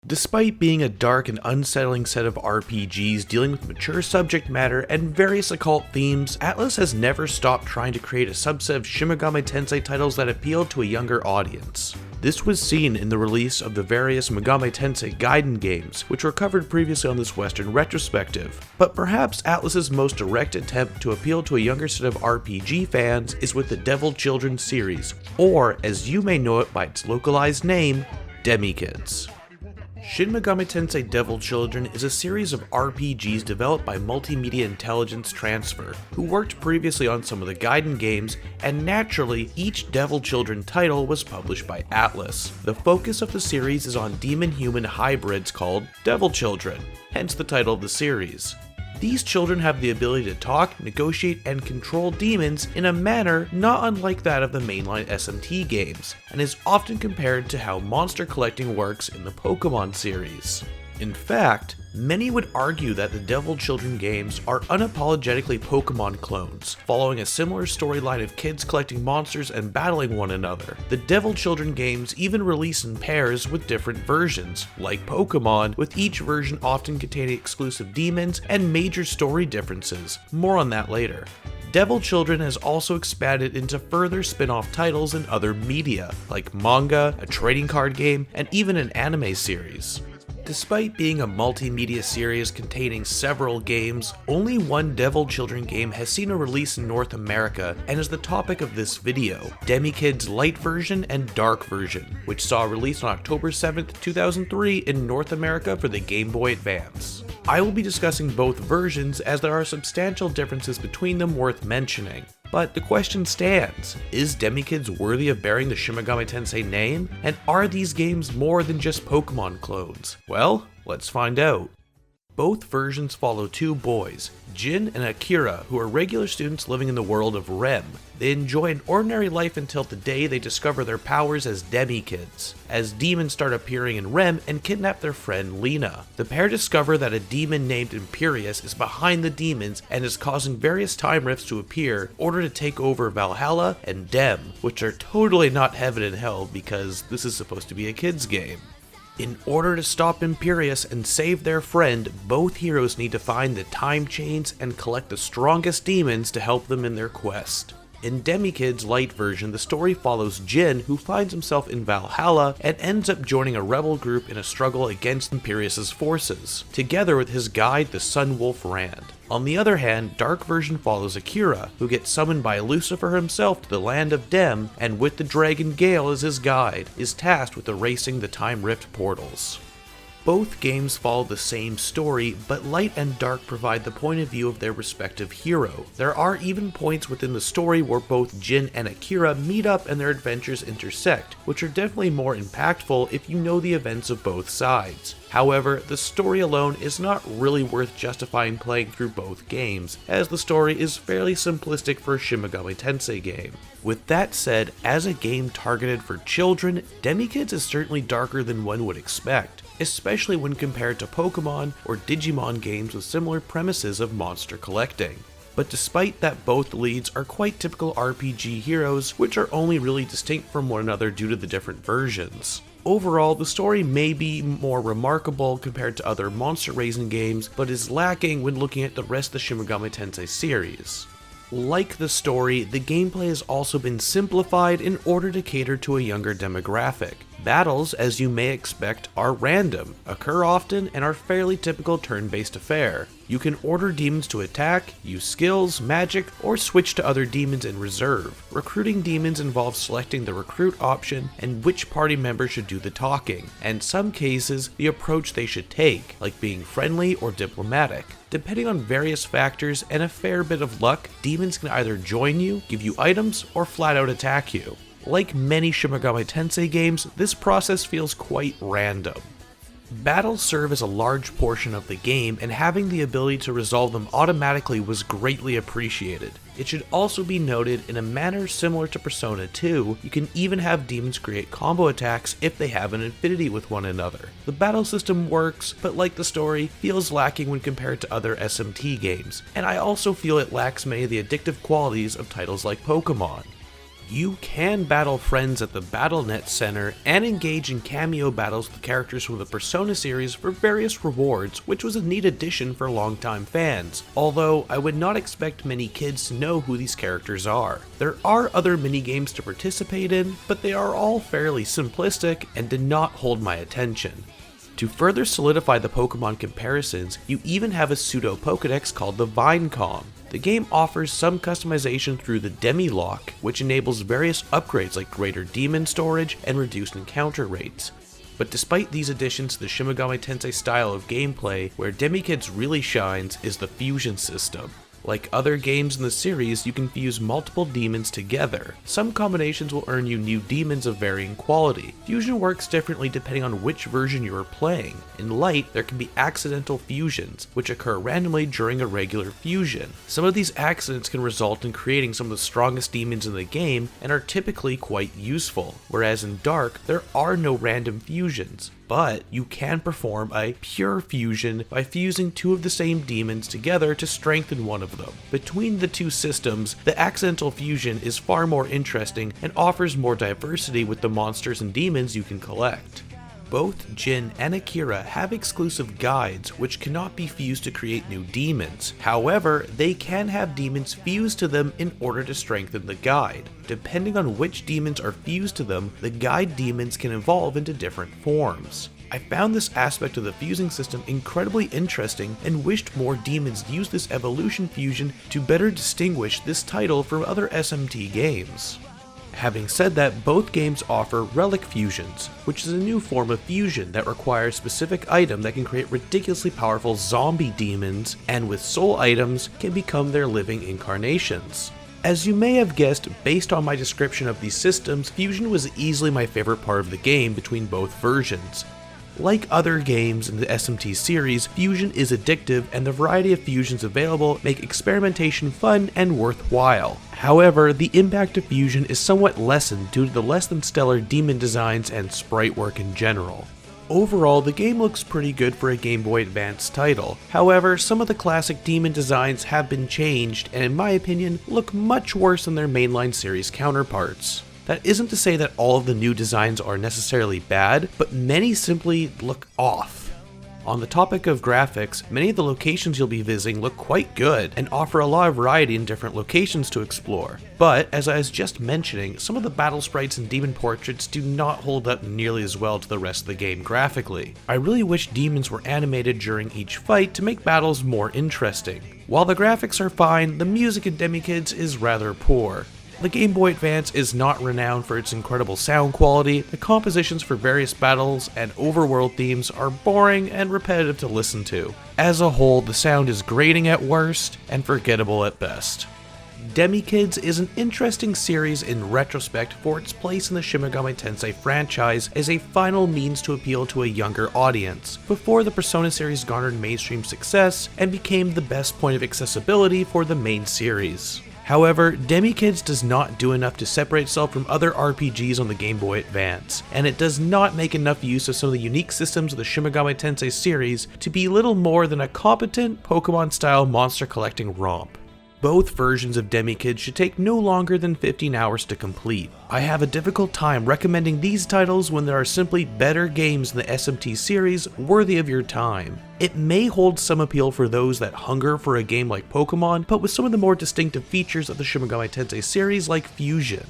Despite being a dark and unsettling set of RPGs dealing with mature subject matter and various occult themes, Atlus has never stopped trying to create a subset of Shin Megami Tensei titles that appeal to a younger audience. This was seen in the release of the various Megami Tensei Gaiden games, which were covered previously on this Western retrospective. But perhaps Atlus's most direct attempt to appeal to a younger set of RPG fans is with the Devil Children series, or as you may know it by its localized name, DemiKids. Shin Megami Tensei Devil Children is a series of RPGs developed by Multimedia Intelligence Transfer, who worked previously on some of the Gaiden games, and naturally, each Devil Children title was published by Atlus. The focus of the series is on demon-human hybrids called Devil Children, hence the title of the series. These children have the ability to talk, negotiate, and control demons in a manner not unlike that of the mainline SMT games, and is often compared to how monster collecting works in the Pokemon series. In fact, many would argue that the Devil Children games are unapologetically Pokemon clones, following a similar storyline of kids collecting monsters and battling one another. The Devil Children games even release in pairs with different versions, like Pokemon, with each version often containing exclusive demons and major story differences. More on that later. Devil Children has also expanded into further spin-off titles in other media, like manga, a trading card game, and even an anime series. Despite being a multimedia series containing several games, only one Devil Children game has seen a release in North America and is the topic of this video, DemiKids Light version and Dark version, which saw a release on October 7th, 2003 in North America for the Game Boy Advance. I will be discussing both versions as there are substantial differences between them worth mentioning. But the question stands, is DemiKids worthy of bearing the Shin Megami Tensei name? And are these games more than just Pokemon clones? Well, let's find out. Both versions follow two boys, Jin and Akira, who are regular students living in the world of REM. They enjoy an ordinary life until the day they discover their powers as DemiKids, as demons start appearing in REM and kidnap their friend Lena. The pair discover that a demon named Imperius is behind the demons and is causing various time rifts to appear in order to take over Valhalla and Dem, which are totally not heaven and hell because this is supposed to be a kids game. In order to stop Imperius and save their friend, both heroes need to find the time chains and collect the strongest demons to help them in their quest. In DemiKids Light version, the story follows Jin, who finds himself in Valhalla and ends up joining a rebel group in a struggle against Imperius's forces, together with his guide, the Sun Wolf Rand. On the other hand, Dark version follows Akira, who gets summoned by Lucifer himself to the land of Dem, and with the dragon Gale as his guide, is tasked with erasing the Time Rift portals. Both games follow the same story, but Light and Dark provide the point of view of their respective hero. There are even points within the story where both Jin and Akira meet up and their adventures intersect, which are definitely more impactful if you know the events of both sides. However, the story alone is not really worth justifying playing through both games, as the story is fairly simplistic for a Shin Megami Tensei game. With that said, as a game targeted for children, DemiKids is certainly darker than one would expect, especially when compared to Pokemon or Digimon games with similar premises of monster collecting. But despite that, both leads are quite typical RPG heroes, which are only really distinct from one another due to the different versions. Overall, the story may be more remarkable compared to other monster-raising games, but is lacking when looking at the rest of the Shin Megami Tensei series. Like the story, the gameplay has also been simplified in order to cater to a younger demographic. Battles, as you may expect, are random, occur often, and are fairly typical turn-based affair. You can order demons to attack, use skills, magic, or switch to other demons in reserve. Recruiting demons involves selecting the recruit option and which party member should do the talking, and in some cases, the approach they should take, like being friendly or diplomatic. Depending on various factors and a fair bit of luck, demons can either join you, give you items, or flat out attack you. Like many Shin Megami Tensei games, this process feels quite random. Battles serve as a large portion of the game, and having the ability to resolve them automatically was greatly appreciated. It should also be noted, in a manner similar to Persona 2, you can even have demons create combo attacks if they have an affinity with one another. The battle system works, but like the story, feels lacking when compared to other SMT games, and I also feel it lacks many of the addictive qualities of titles like Pokemon. You can battle friends at the BattleNet Center and engage in cameo battles with characters from the Persona series for various rewards, which was a neat addition for longtime fans, although I would not expect many kids to know who these characters are. There are other minigames to participate in, but they are all fairly simplistic and did not hold my attention. To further solidify the Pokemon comparisons, you even have a pseudo Pokedex called the Vinecom. The game offers some customization through the Demi-Lock, which enables various upgrades like greater demon storage and reduced encounter rates. But despite these additions to the Shin Megami Tensei style of gameplay, where DemiKids really shines is the fusion system. Like other games in the series, you can fuse multiple demons together. Some combinations will earn you new demons of varying quality. Fusion works differently depending on which version you are playing. In Light, there can be accidental fusions, which occur randomly during a regular fusion. Some of these accidents can result in creating some of the strongest demons in the game and are typically quite useful, whereas in Dark, there are no random fusions. But you can perform a pure fusion by fusing two of the same demons together to strengthen one of them. Between the two systems, the accidental fusion is far more interesting and offers more diversity with the monsters and demons you can collect. Both Jin and Akira have exclusive guides which cannot be fused to create new demons. However, they can have demons fused to them in order to strengthen the guide. Depending on which demons are fused to them, the guide demons can evolve into different forms. I found this aspect of the fusing system incredibly interesting and wished more demons used this evolution fusion to better distinguish this title from other SMT games. Having said that, both games offer Relic Fusions, which is a new form of fusion that requires a specific item that can create ridiculously powerful zombie demons, and with soul items can become their living incarnations. As you may have guessed, based on my description of these systems, fusion was easily my favorite part of the game between both versions. Like other games in the SMT series, fusion is addictive and the variety of fusions available make experimentation fun and worthwhile. However, the impact of fusion is somewhat lessened due to the less than stellar demon designs and sprite work in general. Overall, the game looks pretty good for a Game Boy Advance title. However, some of the classic demon designs have been changed and in my opinion look much worse than their mainline series counterparts. That isn't to say that all of the new designs are necessarily bad, but many simply look off. On the topic of graphics, many of the locations you'll be visiting look quite good and offer a lot of variety in different locations to explore. But, as I was just mentioning, some of the battle sprites and demon portraits do not hold up nearly as well to the rest of the game graphically. I really wish demons were animated during each fight to make battles more interesting. While the graphics are fine, the music in DemiKids is rather poor. The Game Boy Advance is not renowned for its incredible sound quality, the compositions for various battles and overworld themes are boring and repetitive to listen to. As a whole, the sound is grating at worst and forgettable at best. DemiKids is an interesting series in retrospect for its place in the Shin Megami Tensei franchise as a final means to appeal to a younger audience, before the Persona series garnered mainstream success and became the best point of accessibility for the main series. However, DemiKids does not do enough to separate itself from other RPGs on the Game Boy Advance, and it does not make enough use of some of the unique systems of the Shin Megami Tensei series to be little more than a competent Pokemon-style monster collecting romp. Both versions of DemiKids should take no longer than 15 hours to complete. I have a difficult time recommending these titles when there are simply better games in the SMT series worthy of your time. It may hold some appeal for those that hunger for a game like Pokemon, but with some of the more distinctive features of the Shin Megami Tensei series like fusion.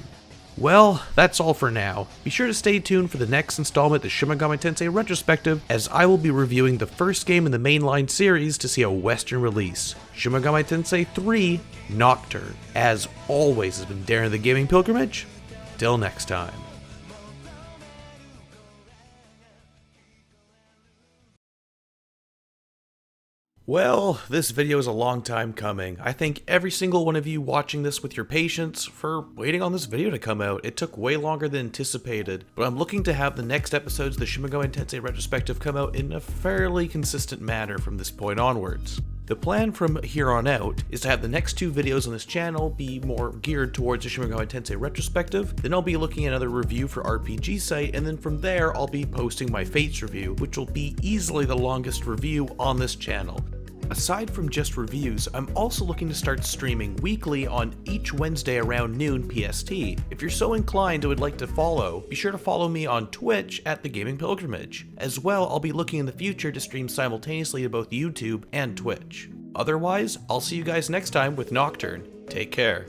Well, that's all for now. Be sure to stay tuned for the next installment of the Shin Megami Tensei Retrospective, as I will be reviewing the first game in the mainline series to see a Western release, Shin Megami Tensei 3 Nocturne. As always, has been Darren the Gaming Pilgrimage. Till next time. Well, this video is a long time coming. I thank every single one of you watching this with your patience for waiting on this video to come out. It took way longer than anticipated, but I'm looking to have the next episodes of the Shin Megami Tensei Retrospective come out in a fairly consistent manner from this point onwards. The plan from here on out is to have the next two videos on this channel be more geared towards the Shin Megami Tensei Retrospective, then I'll be looking at another review for RPG Site, and then from there I'll be posting my Fates review, which will be easily the longest review on this channel. Aside from just reviews, I'm also looking to start streaming weekly on each Wednesday around noon PST. If you're so inclined and would like to follow, be sure to follow me on Twitch at The Gaming Pilgrimage. As well, I'll be looking in the future to stream simultaneously to both YouTube and Twitch. Otherwise, I'll see you guys next time with Nocturne. Take care.